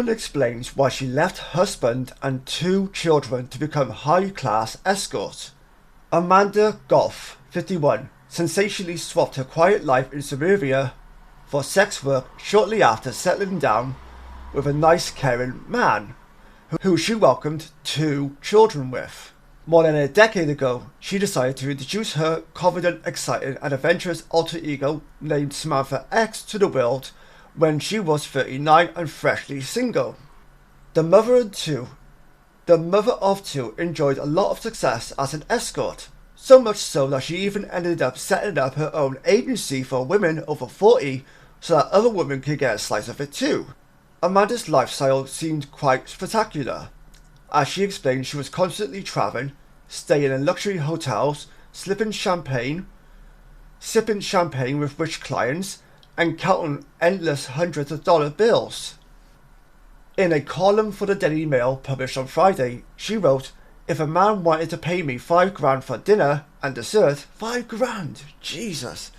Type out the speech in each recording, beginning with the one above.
explains why she left husband and 2 children to become high-class escort. Amanda Goff, 51, sensationally swapped her quiet life in suburbia for sex work shortly after settling down with a nice, caring man who she welcomed 2 children with. More than a decade ago, she decided to introduce her confident, exciting and adventurous alter ego named Samantha X to the world when she was 39 and freshly single. The mother of two enjoyed a lot of success as an escort, so much so that she even ended up setting up her own agency for women over 40 so that other women could get a slice of it too. Amanda's lifestyle seemed quite spectacular. As she explained, she was constantly travelling, staying in luxury hotels, sipping champagne with rich clients, and counting endless hundreds of dollar bills. In a column for the Daily Mail published on Friday, she wrote, "If a man wanted to pay me $5,000 for dinner and dessert, $5,000, Jesus,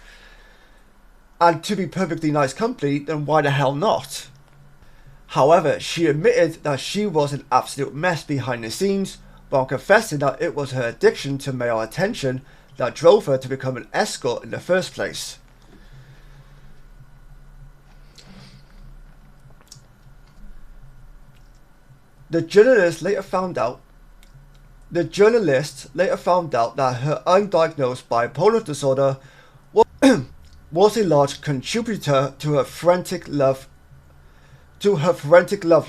and to be perfectly nice company, then why the hell not?" However, she admitted that she was an absolute mess behind the scenes, while confessing that it was her addiction to male attention that drove her to become an escort in the first place. The journalist later found out that her undiagnosed bipolar disorder was a large contributor to her frantic love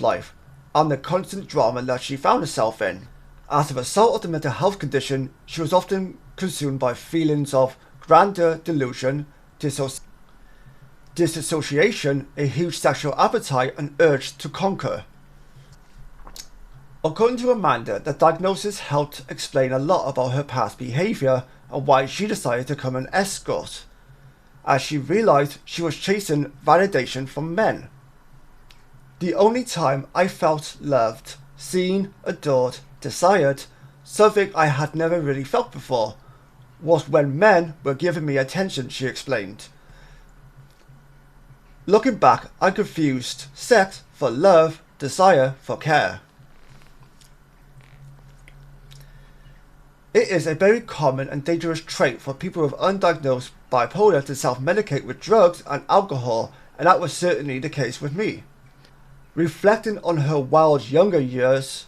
life and the constant drama that she found herself in. As a result of the mental health condition, she was often consumed by feelings of grandeur, delusion, disassociation, a huge sexual appetite, and urge to conquer. According to Amanda, the diagnosis helped explain a lot about her past behaviour and why she decided to become an escort, as she realised she was chasing validation from men. "The only time I felt loved, seen, adored, desired, something I had never really felt before, was when men were giving me attention," she explained. "Looking back, I confused sex for love, desire for care." It is a very common and dangerous trait for people with undiagnosed bipolar to self-medicate with drugs and alcohol, and that was certainly the case with me. Reflecting on her wild younger years,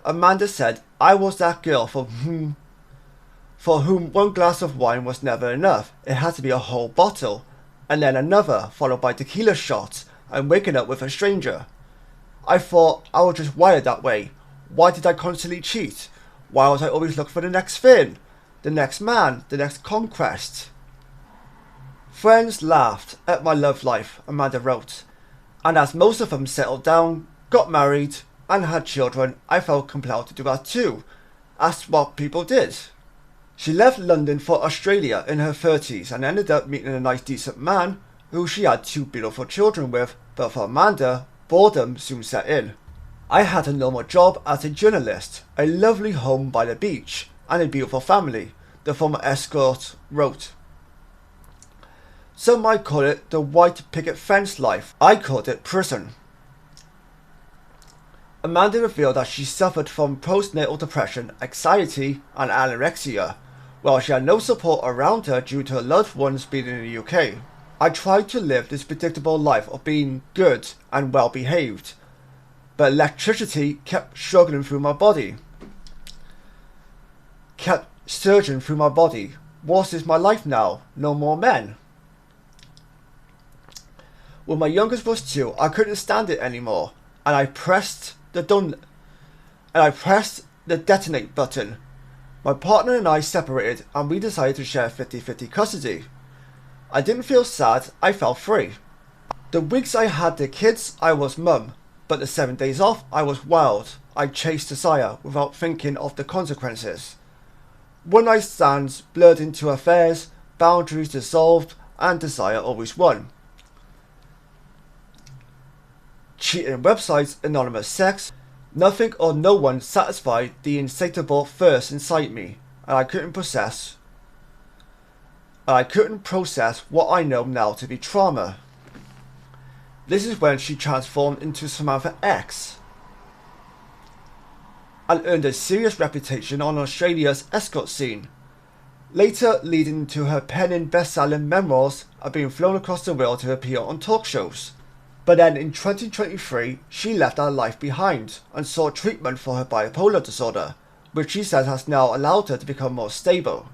Amanda said, "I was that girl for whom one glass of wine was never enough. It had to be a whole bottle, and then another, followed by tequila shots, and waking up with a stranger. I thought I was just wired that way. Why did I constantly cheat? Why was I always looking for the next thing, the next man, the next conquest?" "Friends laughed at my love life," Amanda wrote, "and as most of them settled down, got married, and had children, I felt compelled to do that too. That's what people did." She left London for Australia in her 30s and ended up meeting a nice decent man who she had 2 beautiful children with, but for Amanda, boredom soon set in. "I had a normal job as a journalist, a lovely home by the beach, and a beautiful family," the former escort wrote. "Some might call it the white picket fence life. I called it prison." Amanda revealed that she suffered from postnatal depression, anxiety, and anorexia, while she had no support around her due to her loved ones being in the UK. "I tried to live this predictable life of being good and well behaved, but electricity kept surging through my body. What is my life now? No more men. When my youngest was 2, I couldn't stand it anymore, and I pressed the detonate button. My partner and I separated, and we decided to share 50-50 custody. I didn't feel sad, I felt free. The weeks I had the kids, I was mum. But the 7 days off, I was wild. I chased desire without thinking of the consequences. One-night stands blurred into affairs, boundaries dissolved, and desire always won. Cheating websites, anonymous sex, nothing or no one satisfied the insatiable thirst inside me, and I couldn't process what I know now to be trauma. This is when she transformed into Samantha X and earned a serious reputation on Australia's escort scene, later leading to her penning best-selling memoirs and being flown across the world to appear on talk shows. But then in 2023, she left her life behind and sought treatment for her bipolar disorder, which she says has now allowed her to become more stable.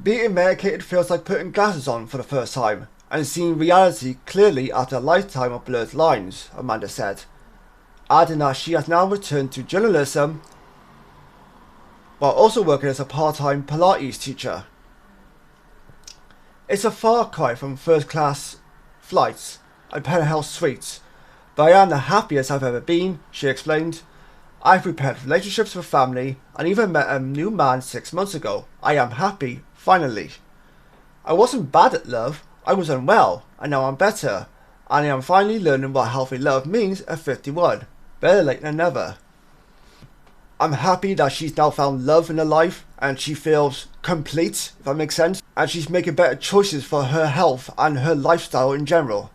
Being medicated feels like putting glasses on for the first time and seeing reality clearly after a lifetime of blurred lines, Amanda said, adding that she has now returned to journalism while also working as a part-time Pilates teacher. It's a far cry from first-class flights and penthouse suites, but I am the happiest I've ever been, she explained. I've repaired relationships with family and even met a new man 6 months ago. I am happy, finally. I wasn't bad at love, I was unwell, and now I'm better, and I am finally learning what healthy love means at 51. Better late than never. I'm happy that she's now found love in her life and she feels complete, if that makes sense, and she's making better choices for her health and her lifestyle in general.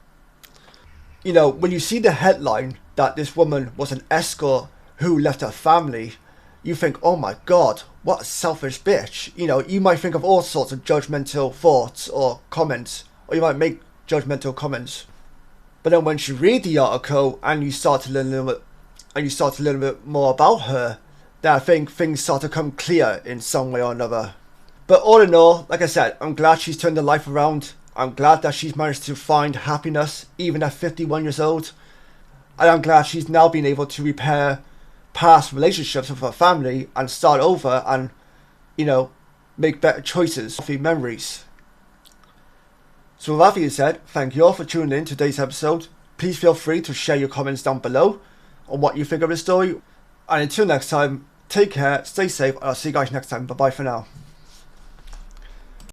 You know, when you see the headline that this woman was an escort who left her family, you think, oh my god, what a selfish bitch. You know, you might think of all sorts of judgmental thoughts or comments, or you might make judgmental comments. But then once you read the article and you start to learn a little bit more about her, then I think things start to come clear in some way or another. But all in all, like I said, I'm glad she's turned her life around. I'm glad that she's managed to find happiness even at 51 years old. And I'm glad she's now been able to repair past relationships with her family and start over and, you know, make better choices, healthy memories. So with that being said, thank you all for tuning in to today's episode. Please feel free to share your comments down below on what you think of the story. And until next time, take care, stay safe, and I'll see you guys next time. Bye bye for now.